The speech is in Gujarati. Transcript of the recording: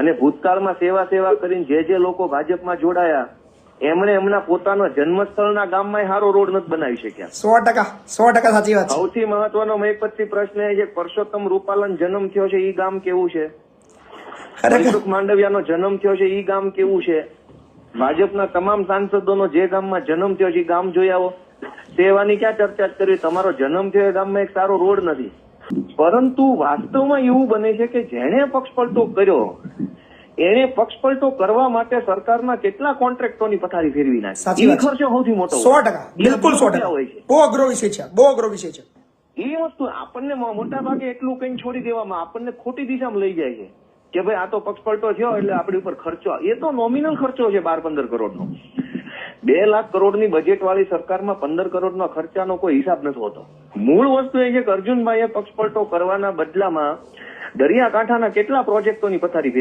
અને ભૂતકાળમાં સેવા કરીને જે લોકો ભાજપમાં જોડાયા એમણે એમના પોતાના જન્મસ્થળના ગામમાં સારો રોડ નથી બનાવી શક્યા. 100% સાચી વાત છે. સૌથી મહત્વનો મહિપતથી પ્રશ્ન એ છે પરસોત્તમ રૂપાલાનો જન્મ થયો છે ઈ ગામ કેવું છે? મનસુખ માંડવિયાનો જન્મ થયો છે ઈ ગામ કેવું છે? ભાજપના તમામ સાંસદોનો જે ગામમાં જન્મ થયો છે એ ગામ જોઈ આવો. સેવાની ક્યાં ચર્ચા જ કરવી? તમારો જન્મ થયો એ ગામમાં એક સારો રોડ નથી. પરંતુ વાસ્તવમાં એવું બને છે કે જેણે પક્ષપલટો કર્યો એને પક્ષપલટો કરવા માટે સરકારના કેટલા કોન્ટ્રાક્ટોની પથારી ફેરવી નાખી. એ ખર્ચો સૌથી મોટો 100%. બિલકુલ 100%. બહુ અઘરો વિષય છે, બહુ અઘરો વિષય છે. એ વસ્તુ આપણને મોટા ભાગે એટલું કઈ છોડી દેવામાં આપણને ખોટી દિશામાં લઈ જાય છે કે ભાઈ આ તો પક્ષપલટો થયો એટલે આપણી ઉપર ખર્ચો. એ તો નોમિનલ ખર્ચો છે 12-15 કરોડનો. 2 લાખ કરોડની બજેટ વાળી સરકારમાં 15 કરોડનો ખર્ચાનો કોઈ હિસાબ નથી હોતો. મૂળ વસ્તુ એ છે કે અર્જુનભાઈએ પક્ષપલટો કરવાના બદલામાં દરિયાકાંઠાના કેટલા પ્રોજેક્ટોની પથારી